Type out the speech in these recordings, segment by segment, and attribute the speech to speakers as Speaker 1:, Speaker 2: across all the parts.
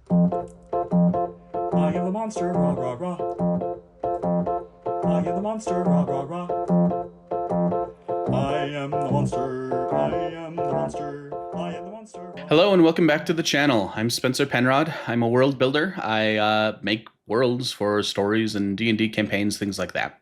Speaker 1: I am the monster, rah rah rah. I am the monster, rah rah rah. I am the monster, I am the monster, I am the monster. Rah.
Speaker 2: Hello and welcome back to the channel. I'm Spencer Penrod. I'm a world builder. I make worlds for stories and D&D campaigns, things like that.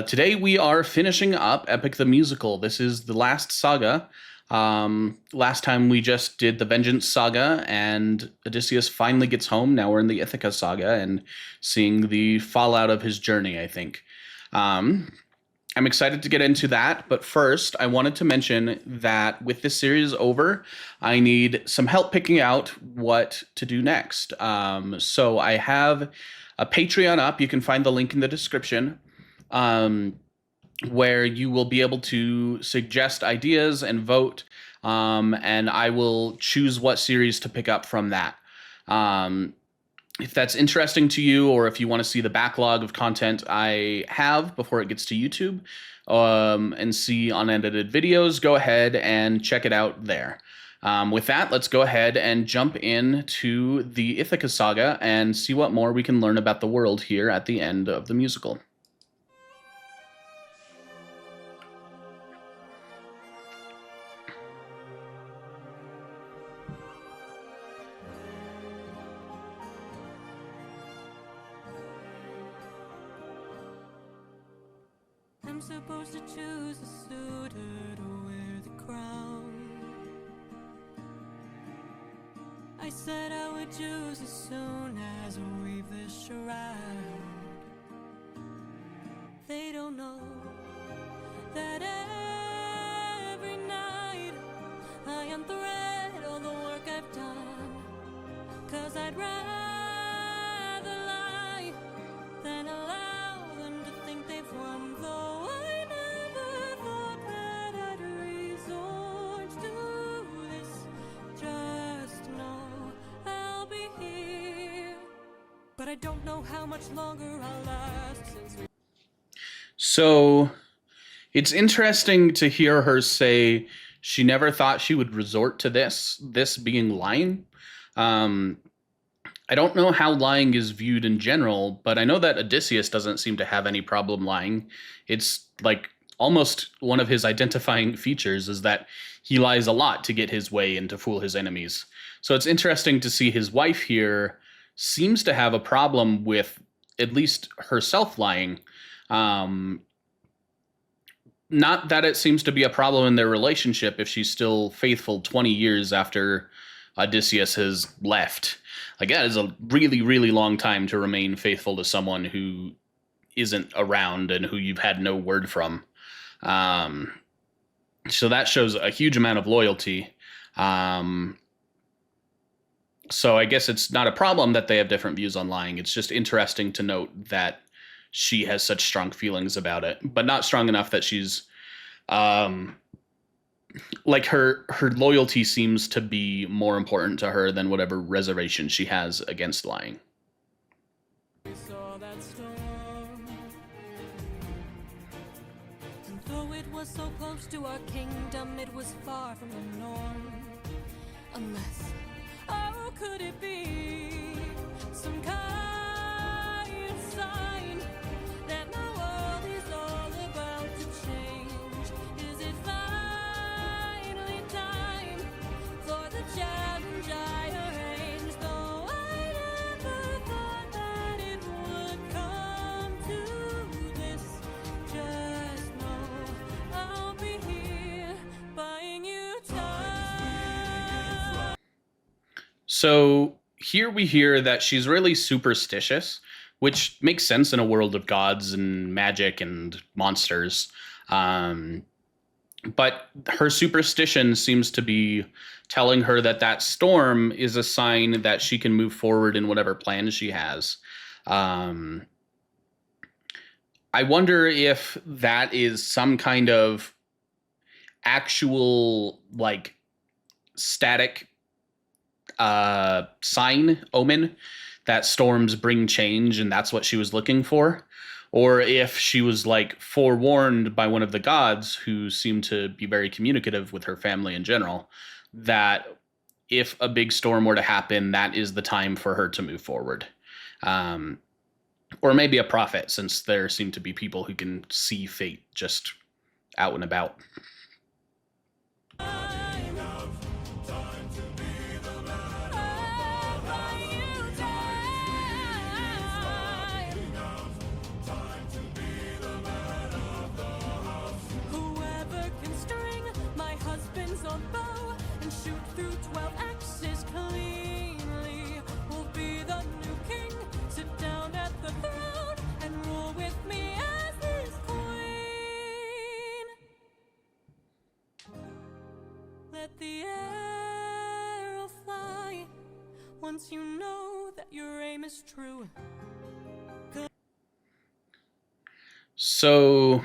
Speaker 2: Today we are finishing up Epic the Musical. This is the last saga. Last time we just did the Vengeance Saga and Odysseus finally gets home. Now we're in the Ithaca Saga and seeing the fallout of his journey, I think. I'm excited to get into that, but first, I wanted to mention that with this series over, I need some help picking out what to do next. So I have a Patreon up. You can find the link in the description, where you will be able to suggest ideas and vote, and I will choose what series to pick up from that. If that's interesting to you, or if you want to see the backlog of content I have before it gets to YouTube, and see unedited videos, go ahead and check it out there. With that, let's go ahead and jump into the Ithaca Saga and see what more we can learn about the world here at the end of the musical.
Speaker 3: I'm supposed to choose a suitor to wear the crown. I said I would choose as soon as I weave this shroud. They don't know that every night I unthread all the work I've done, 'cause I'd rather lie than allow them to think they've won, though I never thought that I'd resort to this. Just know I'll be here, but I don't know how much longer I'll last since we...
Speaker 2: So it's interesting to hear her say she never thought she would resort to this being lying. I don't know how lying is viewed in general, but I know that Odysseus doesn't seem to have any problem lying. It's like almost one of his identifying features is that he lies a lot to get his way and to fool his enemies. So it's interesting to see his wife here seems to have a problem with at least herself lying. Not that it seems to be a problem in their relationship if she's still faithful 20 years after Odysseus has left. Like, that is a really, really long time to remain faithful to someone who isn't around and who you've had no word from. So that shows a huge amount of loyalty. So I guess it's not a problem that they have different views on lying. It's just interesting to note that she has such strong feelings about it, but not strong enough that she's like her loyalty seems to be more important to her than whatever reservation she has against lying.
Speaker 3: We saw that storm, and though it was so close to our kingdom, it was far from the norm. Unless, how could it be some kind of sign that my world is all about to change? Is it finally time for the challenge I arranged? Though I never thought that it would come to this. Just know I'll be here buying you time.
Speaker 2: So here we hear that she's really superstitious, which makes sense in a world of gods and magic and monsters. But her superstition seems to be telling her that that storm is a sign that she can move forward in whatever plans she has. I wonder if that is some kind of actual, like, static sign, omen, that storms bring change and that's what she was looking for, or if she was like forewarned by one of the gods who seemed to be very communicative with her family in general, that if a big storm were to happen, that is the time for her to move forward. Or maybe a prophet, since there seem to be people who can see fate just out and about.
Speaker 3: Whoever can string my husband's own bow and shoot through 12 axes cleanly will be the new king. Sit down at the throne and rule with me as his queen. Let the arrow fly once you know that your aim is true.
Speaker 2: So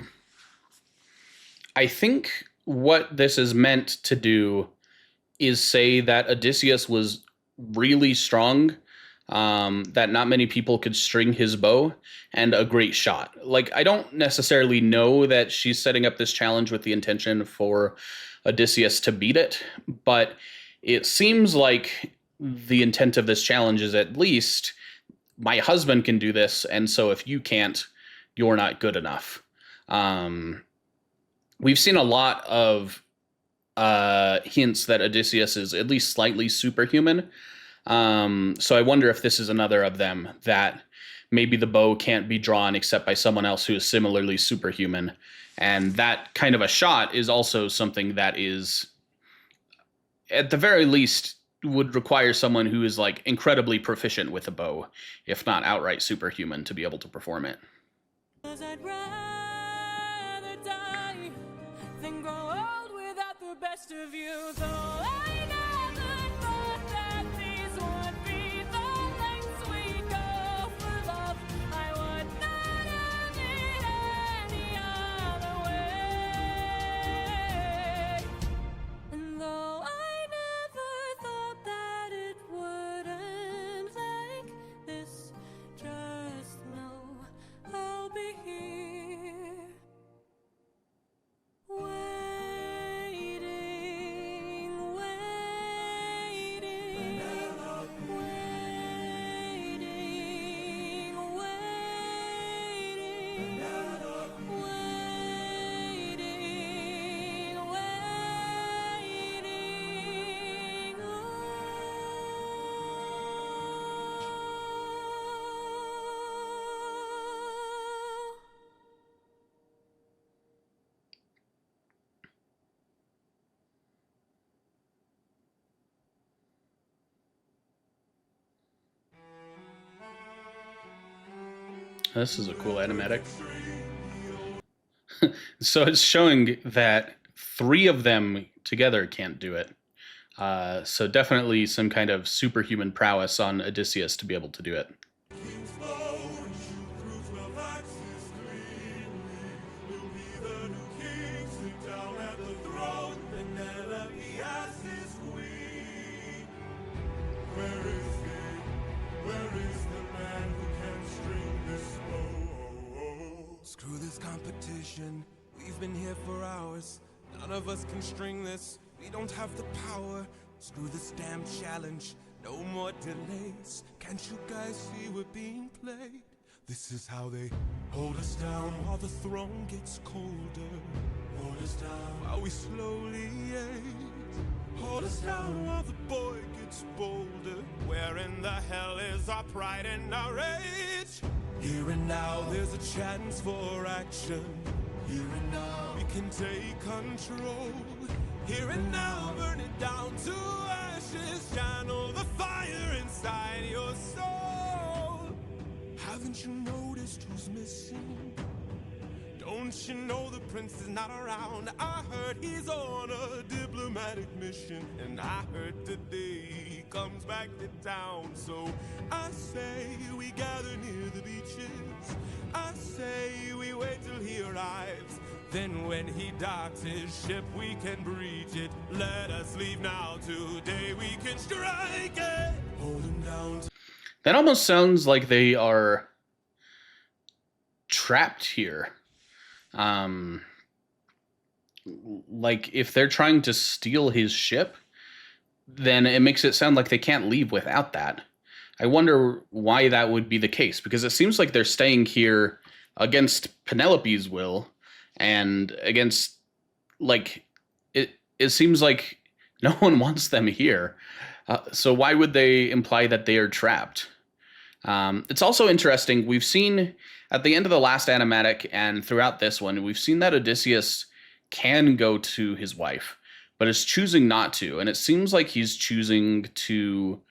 Speaker 2: I think what this is meant to do is say that Odysseus was really strong, that not many people could string his bow, and a great shot. Like, I don't necessarily know that she's setting up this challenge with the intention for Odysseus to beat it, but it seems like the intent of this challenge is at least, my husband can do this, and so if you can't, you're not good enough. We've seen a lot of hints that Odysseus is at least slightly superhuman. So I wonder if this is another of them, that maybe the bow can't be drawn except by someone else who is similarly superhuman. And that kind of a shot is also something that is, at the very least, would require someone who is like incredibly proficient with a bow, if not outright superhuman, to be able to perform it.
Speaker 3: 'Cause I'd rather die than grow old without the best of you. Though I never thought that these would be the lengths we go for love. I would not have it any other way. And though I never thought that it would end like this, just know I'll be here, waiting, waiting, waiting, waiting, waiting,
Speaker 2: This is a cool animatic. So it's showing that 3 of them together can't do it. So definitely some kind of superhuman prowess on Odysseus to be able to do it.
Speaker 4: Screw this competition, we've been here for hours. None of us can string this, we don't have the power. Screw this damn challenge, no more delays. Can't you guys see we're being played? This is how they hold us down while the throne gets colder. Hold us down while we slowly age. Hold us down while the boy gets bolder. Where in the hell is our pride and our rage? Here and now there's a chance for action. Here and now we can take control. Here and now burn it down to ashes. Channel the fire inside your soul. Haven't you noticed who's missing? Don't you know the prince is not around? I heard he's on a diplomatic mission, and I heard today he comes back to town. So I say we gather near the beaches. I say we wait till he arrives. Then when he docks his ship, we can breach it. Let us leave now, today we can strike it. Hold him down.
Speaker 2: That almost sounds like they are trapped here. Like if they're trying to steal his ship, then it makes it sound like they can't leave without that. I wonder why that would be the case, because it seems like they're staying here against Penelope's will and against, like, it seems like no one wants them here. So why would they imply that they are trapped? It's also interesting. We've seen at the end of the last animatic and throughout this one, we've seen that Odysseus can go to his wife, but is choosing not to. And it seems like he's choosing to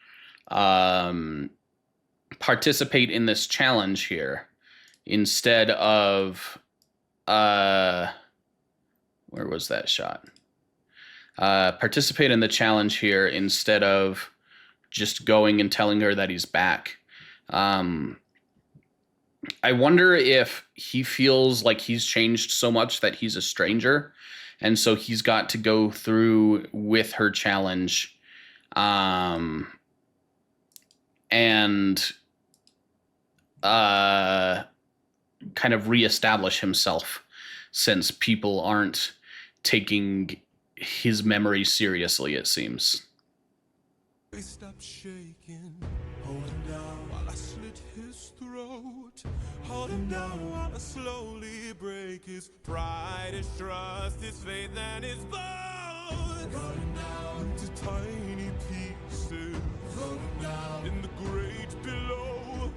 Speaker 2: participate in this challenge here instead of where was that shot? Participate in the challenge here instead of just going and telling her that he's back. I wonder if he feels like he's changed so much that he's a stranger, and so he's got to go through with her challenge, and kind of reestablish himself, since people aren't taking his memory seriously, it seems.
Speaker 4: He stopped shaking, hold him down while I slit his throat. Hold him down while I slowly break his pride, his trust, his faith, and his bones. Cut him down into tiny pieces, cut him down in the great below.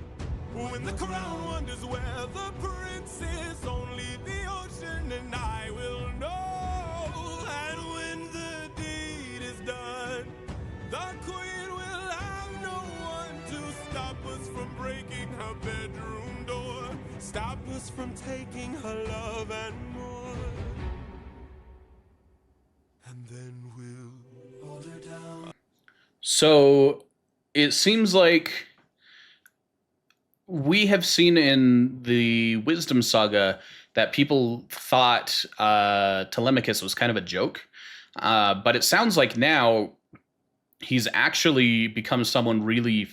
Speaker 4: When the crown wonders where the prince is, only the ocean and I will know. And when the deed is done, the queen will have no one to stop us from breaking her bedroom door, stop us from taking her love and more. And then we'll hold her down.
Speaker 2: So it seems like we have seen in the Wisdom Saga that people thought Telemachus was kind of a joke, but it sounds like now he's actually become someone really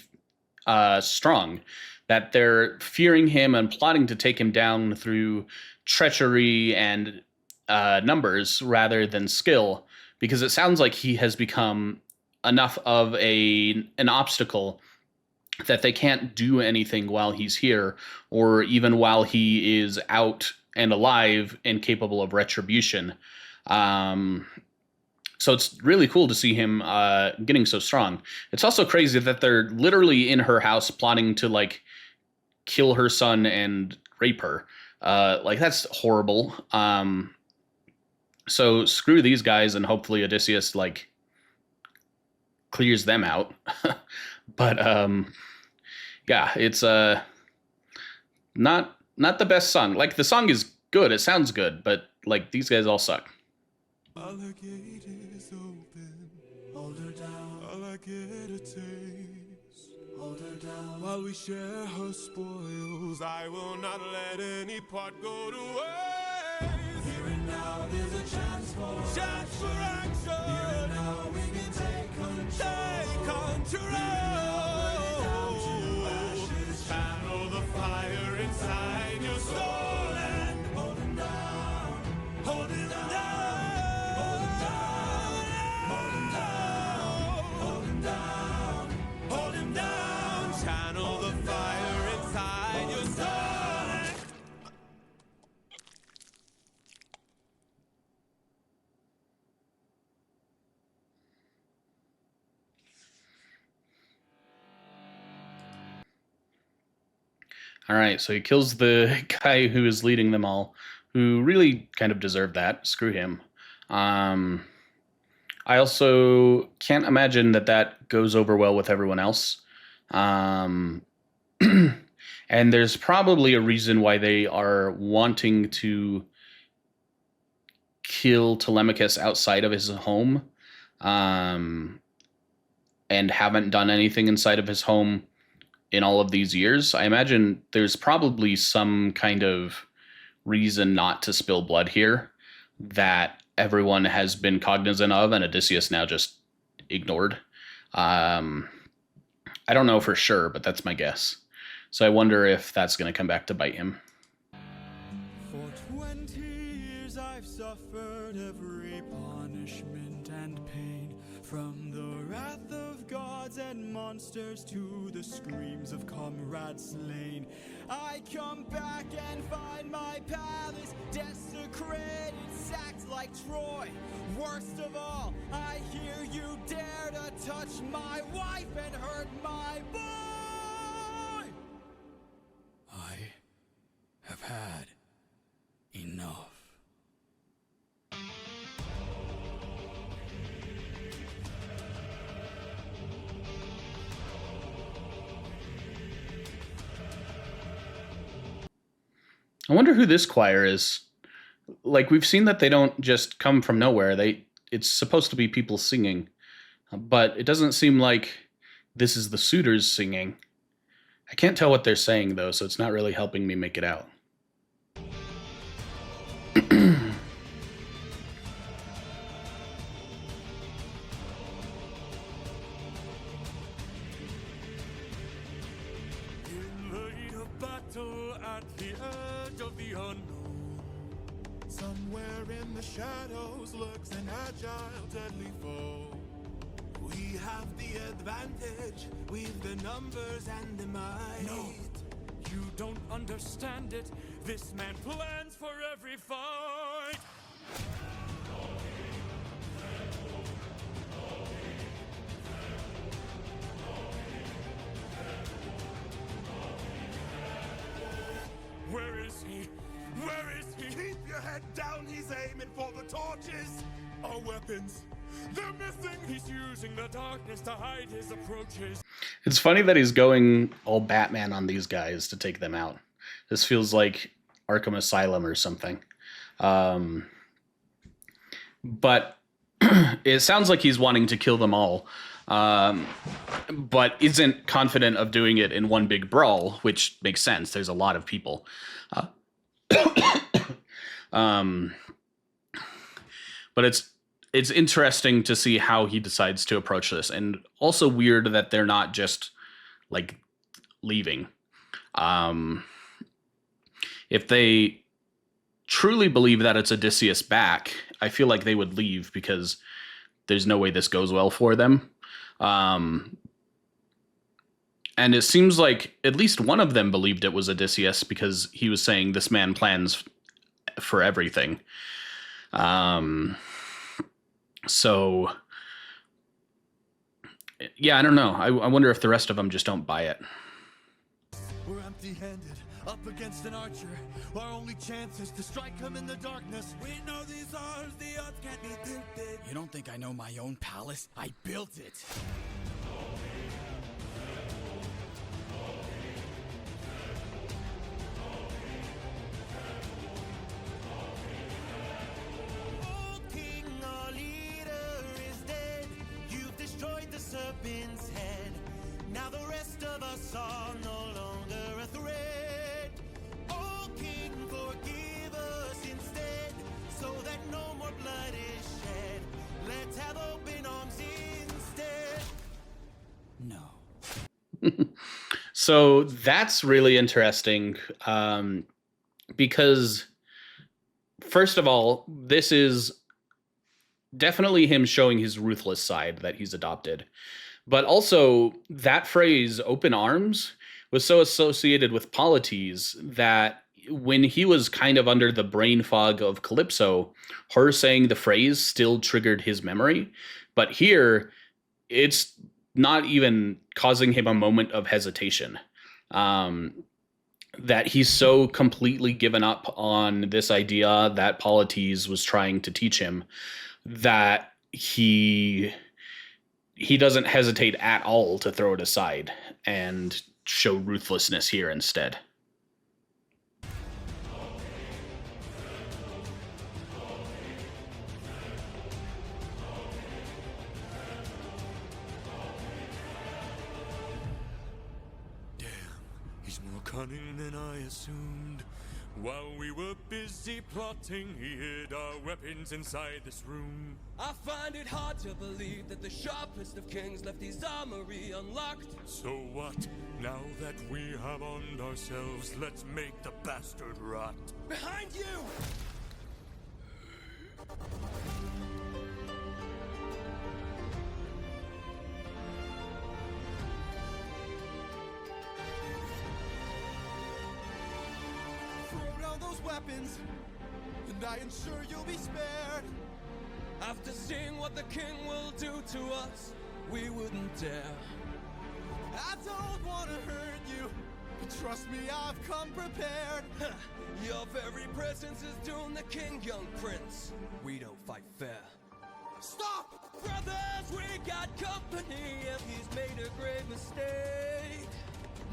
Speaker 2: strong, that they're fearing him and plotting to take him down through treachery and numbers rather than skill, because it sounds like he has become enough of an obstacle that they can't do anything while he's here, or even while he is out and alive and capable of retribution. So it's really cool to see him getting so strong. It's also crazy that they're literally in her house plotting to, like, kill her son and rape her. Like, that's horrible. So screw these guys, and hopefully Odysseus, like, clears them out. But yeah, it's not the best song. Like, the song is good, it sounds good, but, like, these guys all suck.
Speaker 4: While her gate is open, hold her down. While I get a taste, hold her down. While we share her spoils, I will not let any part go to waste. Here and now, there's a chance for action. Here and now, we can take control. Channel the fire inside your soul and hold him down, hold him down. Channel the fire inside your soul.
Speaker 2: All right, so he kills the guy who is leading them all, who really kind of deserved that. Screw him. I also can't imagine that that goes over well with everyone else. And there's probably a reason why they are wanting to kill Telemachus outside of his home, and haven't done anything inside of his home in all of these years. I imagine there's probably some kind of reason not to spill blood here that everyone has been cognizant of, and Odysseus now just ignored. I don't know for sure, but that's my guess. So I wonder if that's going to come back to bite him.
Speaker 1: For 20 years I've suffered every punishment and pain, from the of gods and monsters to the screams of comrades slain. I come back and find my palace desecrated, sacked like Troy. Worst of all, I hear you dare to touch my wife and hurt my boy. I have had enough.
Speaker 2: I wonder who this choir is. Like, we've seen that they don't just come from nowhere. It's supposed to be people singing. But it doesn't seem like this is the suitors singing. I can't tell what they're saying, though, so it's not really helping me make it out.
Speaker 4: In the heat of battle at the edge of the unknown, somewhere in the shadows lurks an agile, deadly foe. We have the advantage, we've the numbers and the might.
Speaker 1: No, you don't understand it. This man plans for every fight.
Speaker 4: Where is he? Where is he? Keep your head down, he's aiming for the torches. Our weapons, they're missing.
Speaker 1: He's using the darkness to hide his approaches.
Speaker 2: It's funny that he's going all Batman on these guys to take them out. This feels like Arkham Asylum or something. But it sounds like he's wanting to kill them all, but isn't confident of doing it in one big brawl, which makes sense. There's a lot of people. But it's interesting to see how he decides to approach this, and also weird that they're not just like leaving. If they truly believe that it's Odysseus back, I feel like they would leave, because there's no way this goes well for them. And it seems like at least one of them believed it was Odysseus, because he was saying this man plans for everything. So, yeah, I don't know. I wonder if the rest of them just don't buy it.
Speaker 1: We're empty-handed, up against an archer. Our only chance is to strike him in the darkness.
Speaker 4: We know these odds, the odds can't be tilted.
Speaker 1: You don't think I know my own palace? I built it.
Speaker 4: Oh, king, our leader is dead. You've destroyed the serpent's head. Now the rest of us are no longer a threat. Oh, king, forgive us instead, so that no more blood is shed. Let's have open arms instead.
Speaker 1: No.
Speaker 2: So that's really interesting, because first of all, this is definitely him showing his ruthless side that he's adopted. But also, that phrase, open arms, was so associated with Polites that when he was kind of under the brain fog of Calypso, her saying the phrase still triggered his memory. But here, it's not even causing him a moment of hesitation. That he's so completely given up on this idea that Polites was trying to teach him that he doesn't hesitate at all to throw it aside and show ruthlessness here instead.
Speaker 1: Damn, he's more cunning than I assumed. While we were busy plotting, he hid our weapons inside this room.
Speaker 5: I find it hard to believe that the sharpest of kings left his armory unlocked.
Speaker 1: So what? Now that we have armed ourselves, let's make the bastard rot.
Speaker 5: Behind you!
Speaker 4: down those weapons, and I ensure you'll be spared.
Speaker 5: After seeing what the king will do to us, we wouldn't dare.
Speaker 4: I don't want to hurt you, but trust me, I've come prepared.
Speaker 5: Your very presence is doomed the king, young prince. We don't fight fair.
Speaker 4: Stop!
Speaker 5: Brothers, we got company, and he's made a grave mistake.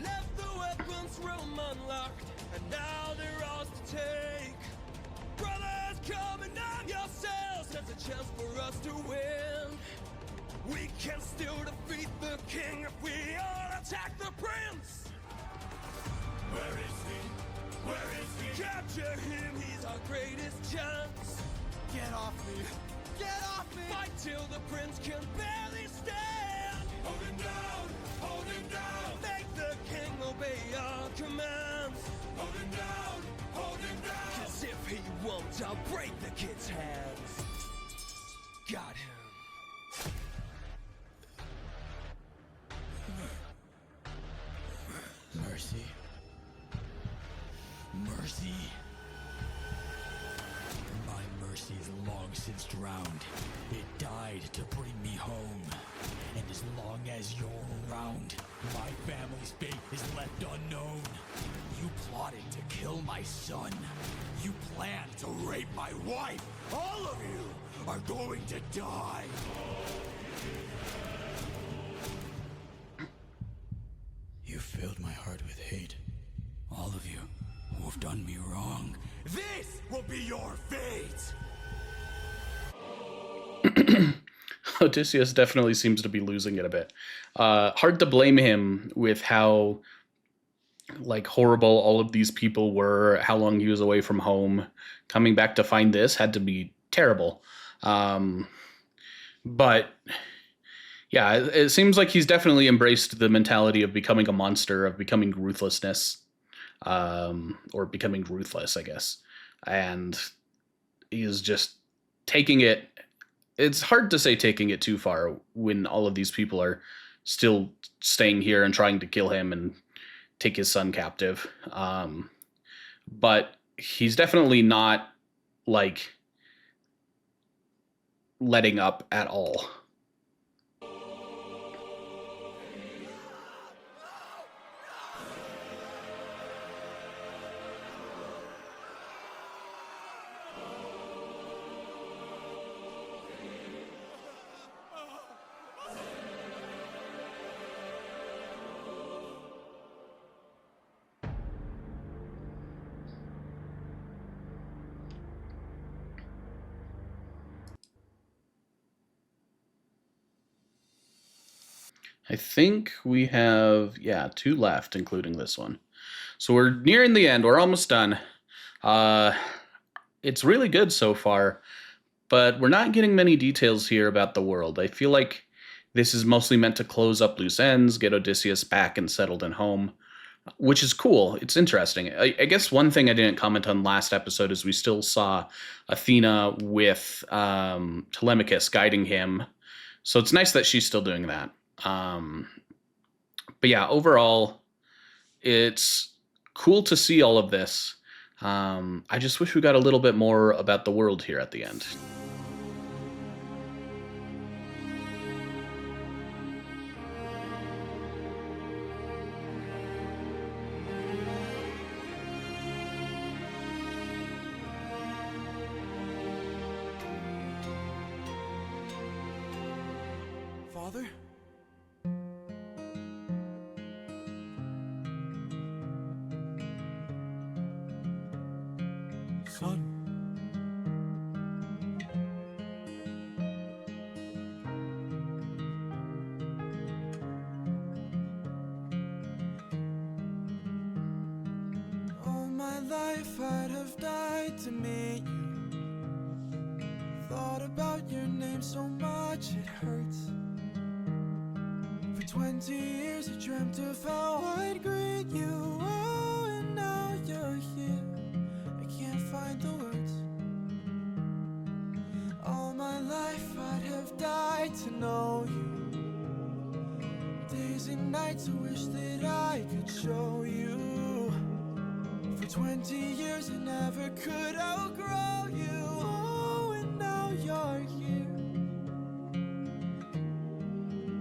Speaker 5: Left the weapons room unlocked, and now they're ours to take. Brothers, come and arm yourselves. There's a chance for us to win. We can still defeat the king if we all attack the prince.
Speaker 1: Where is he? Where is he?
Speaker 5: Capture him, he's our greatest chance.
Speaker 4: Get off me! Get off me!
Speaker 5: Fight till the prince can barely stand.
Speaker 1: Hold him down! Hold him down!
Speaker 5: Make the king obey our commands.
Speaker 1: Hold him down! Hold him down!
Speaker 5: 'Cause if he won't, I'll break the kid's hands. Got him.
Speaker 6: Mercy. Mercy. My mercy is long since drowned. It died to bring me home. And as long as you're around, my family's fate is left unknown. You plotted to kill my son. You planned to rape my wife. All of you are going to die. You filled my heart with hate. All of you who have done me wrong. This will be your fate!
Speaker 2: Odysseus definitely seems to be losing it a bit. Hard to blame him with how like horrible all of these people were, how long he was away from home. Coming back to find this had to be terrible. But yeah, it seems like he's definitely embraced the mentality of becoming a monster, of becoming ruthlessness, or becoming ruthless, I guess. And he's just taking it. It's hard to say taking it too far when all of these people are still staying here and trying to kill him and take his son captive. But he's definitely not like letting up at all. I think we have, 2 left, including this one. So we're nearing the end. We're almost done. It's really good so far, but we're not getting many details here about the world. I feel like this is mostly meant to close up loose ends, get Odysseus back and settled in home, which is cool. It's interesting. I guess one thing I didn't comment on last episode is we still saw Athena with Telemachus guiding him. So it's nice that she's still doing that. But yeah, overall, it's cool to see all of this. I just wish we got a little bit more about the world here at the end.
Speaker 4: Father? Son? All my life I'd have died to meet you. Thought about your name so much it hurts. For 20 years I dreamt of how I'd greet you. Oh, and now you're here. I can't find the words. All my life I'd have died to know you. Days and nights I wish that I could show you. For 20 years I never could outgrow you. Oh, and now you're here.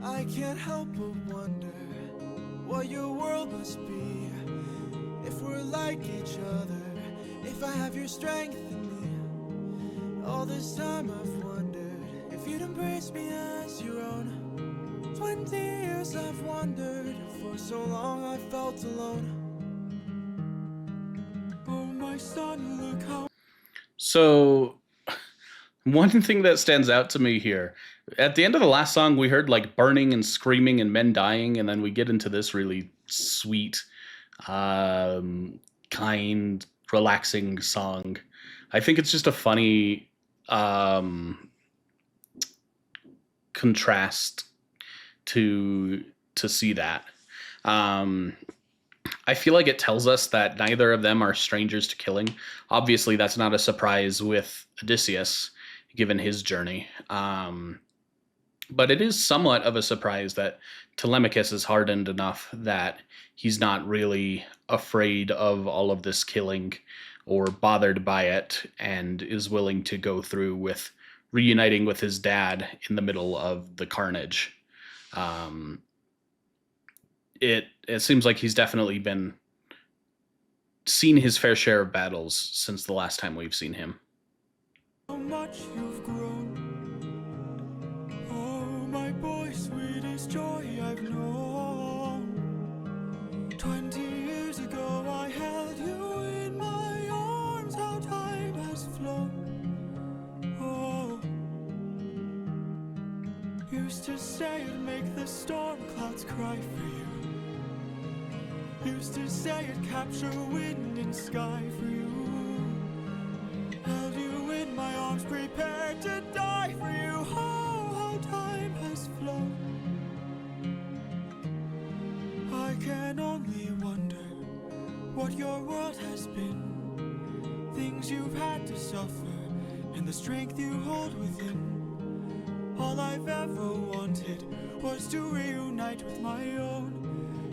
Speaker 4: I can't help but wonder what your world must be. If we're like each other, if I have your strength in me. All this time I've wondered if you'd embrace me as your own. 20 years I've wondered, for so long I felt alone. Oh my son, look how.
Speaker 2: So, one thing that stands out to me here, at the end of the last song, we heard like burning and screaming and men dying, and then we get into this really sweet, kind, relaxing song. I think it's just a funny contrast to see that. I feel like it tells us that neither of them are strangers to killing. Obviously, that's not a surprise with Odysseus, given his journey. But it is somewhat of a surprise that Telemachus is hardened enough that he's not really afraid of all of this killing or bothered by it, and is willing to go through with reuniting with his dad in the middle of the carnage. It seems like he's definitely seen his fair share of battles since the last time we've seen him.
Speaker 4: How much you've grown. Oh, my boy, sweetest joy I've known. 20 years ago I held you in my arms. How time has flown. Oh, used to say it'd make the storm clouds cry for you. Used to say it'd capture wind and sky for you. Held you in my arms, prepared to die for you. Oh, how time has flown. I can only wonder what your world has been. Things you've had to suffer, and the strength you hold within. All I've ever wanted was to reunite with my own.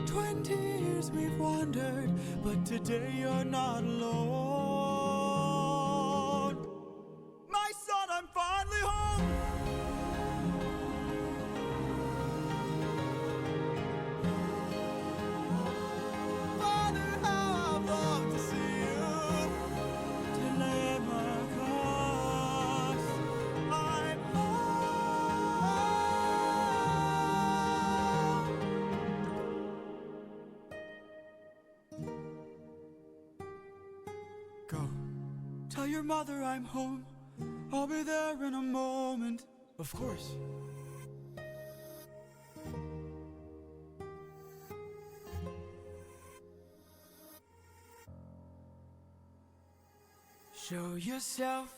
Speaker 4: 20 years we've wandered, but today you're not alone. My son, I'm finally home. Father, how I've longed to see you. Telemachus, I'm Go, tell your mother I'm home. I'll be there in a moment. Of course. Show yourself.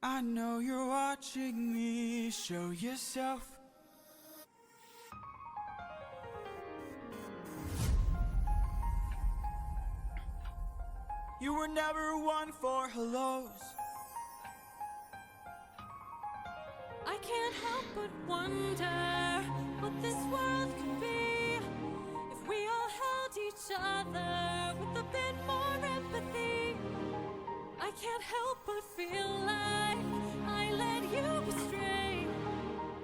Speaker 4: I know you're watching me. Show yourself. You were never one for hellos.
Speaker 3: I can't help but wonder what this world could be if we all held each other with a bit more empathy. I can't help but feel like I led you astray.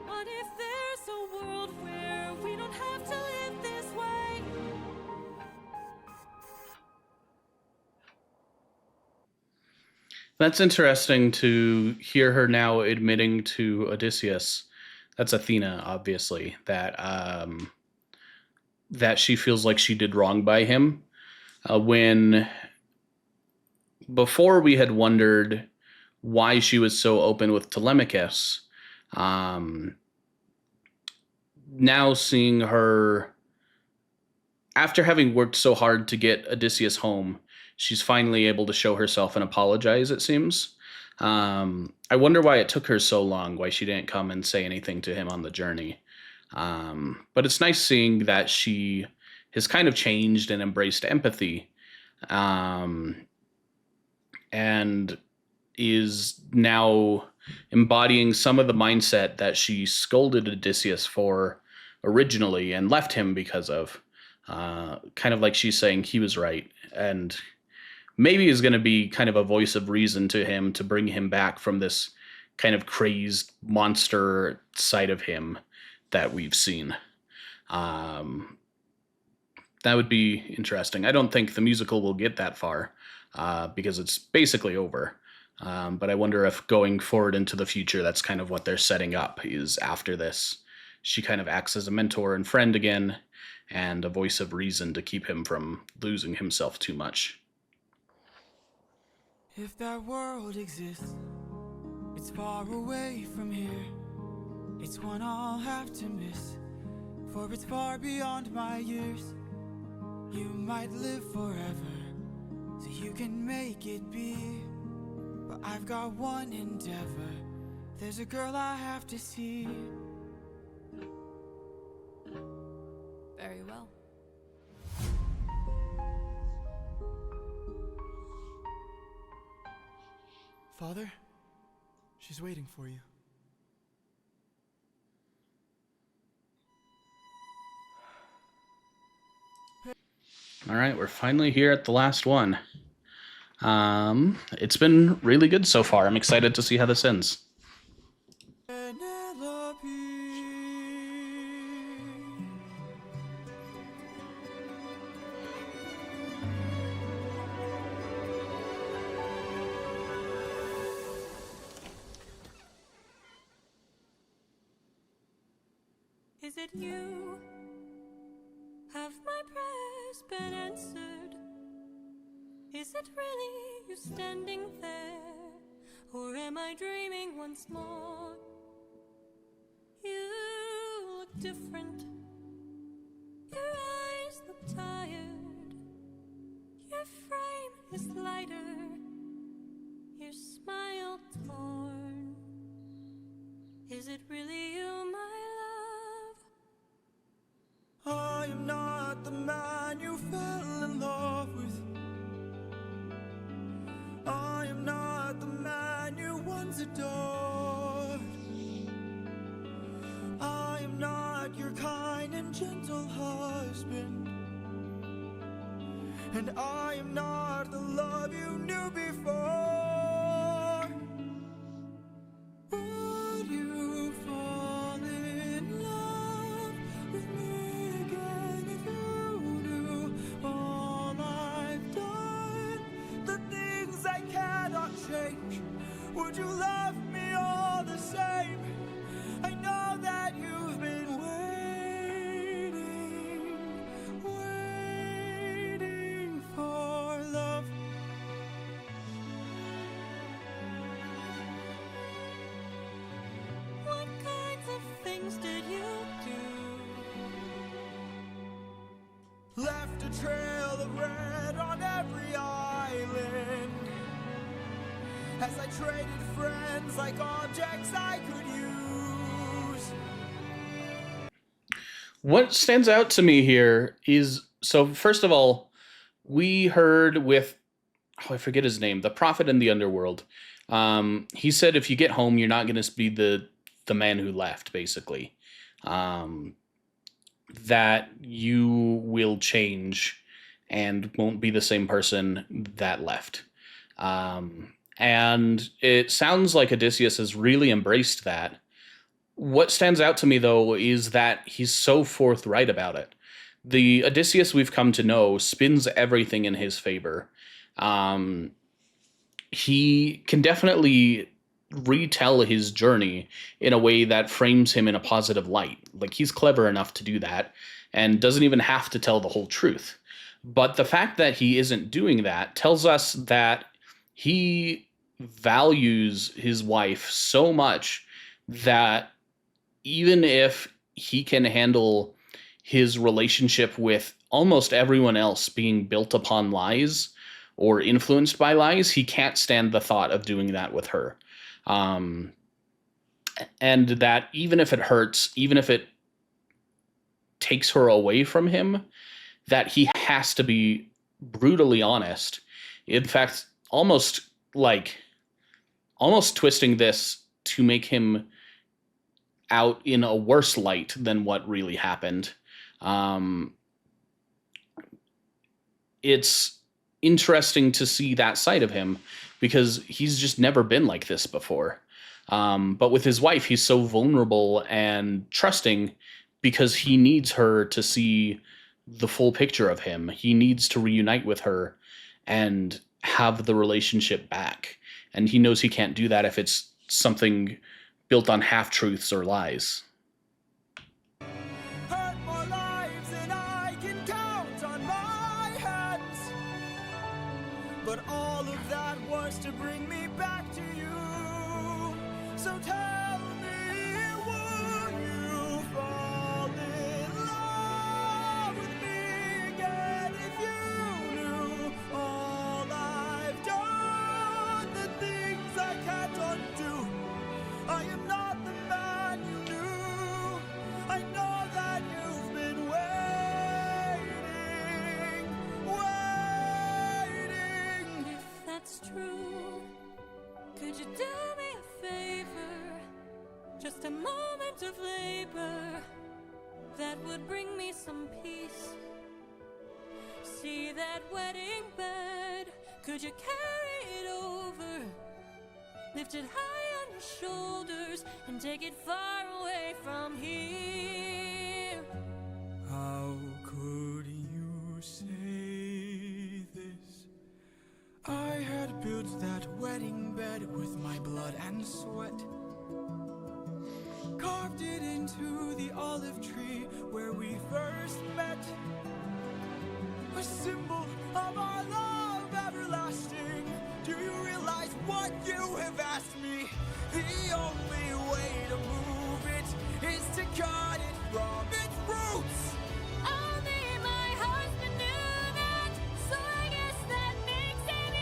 Speaker 3: What if there's a world where we don't have to live this way?
Speaker 2: That's interesting to hear her now admitting to Odysseus. That's Athena, obviously, that she feels like she did wrong by him. When before we had wondered why she was so open with Telemachus, now seeing her, after having worked so hard to get Odysseus home, she's finally able to show herself and apologize, it seems. I wonder why it took her so long, why she didn't come and say anything to him on the journey. But it's nice seeing that she has kind of changed and embraced empathy, and is now embodying some of the mindset that she scolded Odysseus for originally and left him because of. kind of like she's saying he was right, and maybe is going to be kind of a voice of reason to him to bring him back from this kind of crazed monster side of him that we've seen. That would be interesting. I don't think the musical will get that far because it's basically over. But I wonder if going forward into the future, that's kind of what they're setting up, is after this, she kind of acts as a mentor and friend again, and a voice of reason to keep him from losing himself too much.
Speaker 5: If that world exists, it's far away from here. It's one I'll have to miss, for it's far beyond my years. You might live forever, so you can make it be. But I've got one endeavor. There's a girl I have to see.
Speaker 3: Very well.
Speaker 5: Father, she's waiting for you.
Speaker 2: All right, we're finally here at the last one. It's been really good so far. I'm excited to see how this ends.
Speaker 3: Is it you? Have my prayers been answered? Is it really you standing there? Or am I dreaming once more? You look different. Your eyes look tired. Your frame is lighter. Your smile torn. Is it really you, my love?
Speaker 5: I am not the man you fell in love with. I am not the man you once adored. I am not your kind and gentle husband. And I am not the love you knew before. Would you fall in love with me again if you knew all I've done? The things I cannot change. Would you love me all the same? I know that you've been waiting for love.
Speaker 3: What kinds of things did you do?
Speaker 5: Left a trail of red on every island. As I traded friends like objects I could use.
Speaker 2: What stands out to me here is, so first of all, we heard with, I forget his name, the prophet in the underworld. He said if you get home, you're not going to be the man who left, basically. That you will change and won't be the same person that left. And it sounds like Odysseus has really embraced that. What stands out to me, though, is that he's so forthright about it. The Odysseus we've come to know spins everything in his favor. He can definitely retell his journey in a way that frames him in a positive light. Like, he's clever enough to do that and doesn't even have to tell the whole truth. But the fact that he isn't doing that tells us that he values his wife so much that even if he can handle his relationship with almost everyone else being built upon lies or influenced by lies, he can't stand the thought of doing that with her. And that even if it hurts, even if it takes her away from him, that he has to be brutally honest. In fact, almost twisting this to make him out in a worse light than what really happened. it's interesting to see that side of him because he's just never been like this before. But with his wife, he's so vulnerable and trusting because he needs her to see the full picture of him. He needs to reunite with her and have the relationship back. And he knows he can't do that if it's something built on half-truths or lies.
Speaker 5: Hurt more lives than I can count on my hands. But all of that was to bring me back to you. So tell me, would you fall in love with me again if you knew all I've done, the things I can't undo? I am not the man you knew. I know that you've been waiting.
Speaker 3: If that's true, could you do me a favor? Just a moment of labor that would bring me some peace. See that wedding bed, could you carry it over? Lift it high on your shoulders and take it far away from here.
Speaker 5: How could you say this? I had built that wedding bed with my blood and sweat. Carved it into the olive tree where we first met. A symbol of our love everlasting. Do you realize what you have asked me? The only way to move it is to cut it from its roots.
Speaker 3: Only my husband knew that, so I guess that makes him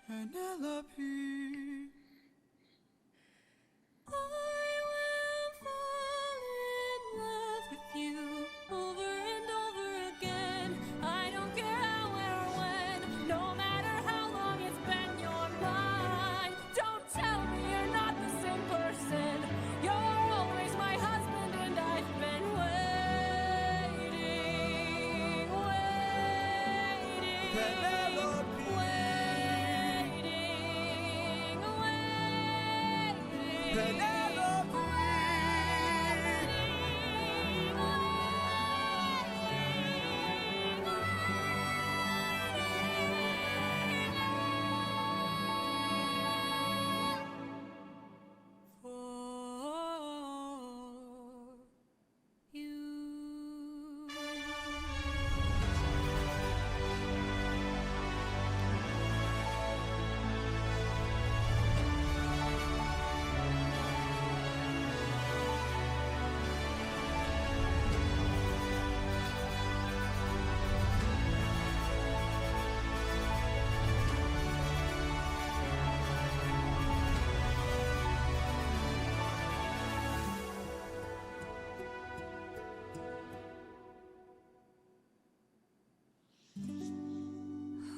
Speaker 3: you.
Speaker 5: Penelope.
Speaker 3: I will fall in love with you over and over again. I don't care where or when, no matter how long it's been your mind. Don't tell me you're not the same person. You're always my husband and I've been waiting,
Speaker 5: Penelope.
Speaker 3: waiting.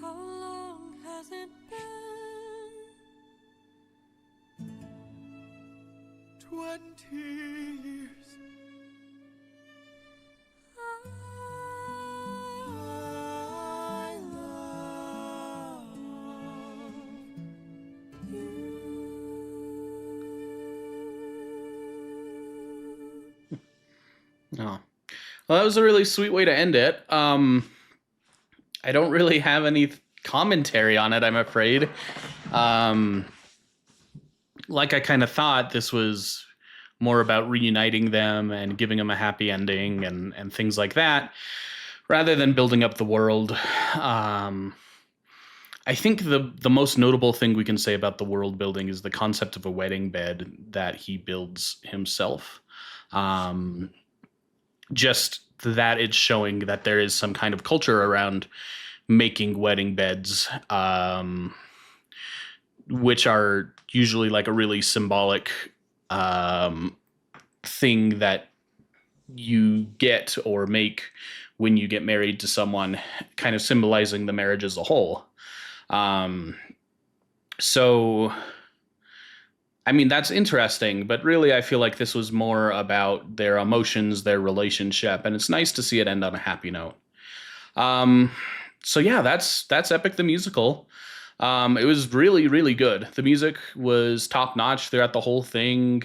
Speaker 3: How long has it been?
Speaker 5: 20 years.
Speaker 3: I love you.
Speaker 2: Oh. Well, that was a really sweet way to end it. I don't really have any commentary on it, I'm afraid. Like I kind of thought, this was more about reuniting them and giving them a happy ending and things like that, rather than building up the world. I think the most notable thing we can say about the world building is the concept of a wedding bed that he builds himself. Just that it's showing that there is some kind of culture around making wedding beds, which are usually like a really symbolic thing that you get or make when you get married to someone, kind of symbolizing the marriage as a whole. So I mean, that's interesting, but really, I feel like this was more about their emotions, their relationship, and it's nice to see it end on a happy note. Um, so yeah, that's Epic the Musical. It was really, really good. The music was top notch throughout the whole thing.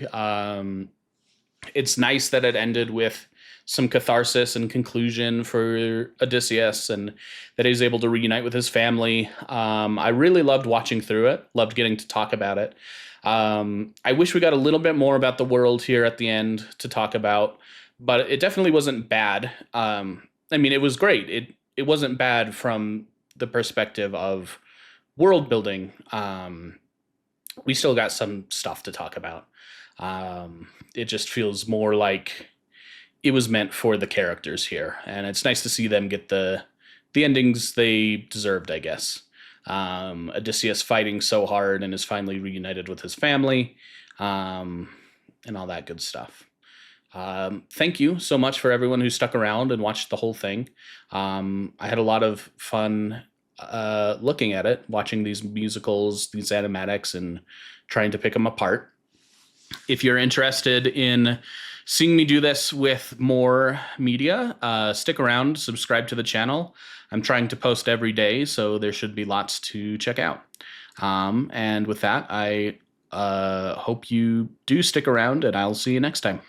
Speaker 2: It's nice that it ended with some catharsis and conclusion for Odysseus, and that he's able to reunite with his family. I really loved watching through it, loved getting to talk about it. I wish we got a little bit more about the world here at the end to talk about, but it definitely wasn't bad. I mean, it was great. It wasn't bad from the perspective of world building. We still got some stuff to talk about. It just feels more like it was meant for the characters here, and it's nice to see them get the endings they deserved, I guess. Odysseus fighting so hard and is finally reunited with his family, and all that good stuff. Thank you so much for everyone who stuck around and watched the whole thing. I had a lot of fun looking at it, watching these musicals, these animatics, and trying to pick them apart. If you're interested in seeing me do this with more media, stick around, subscribe to the channel. I'm trying to post every day, so there should be lots to check out. And with that, I hope you do stick around, and I'll see you next time.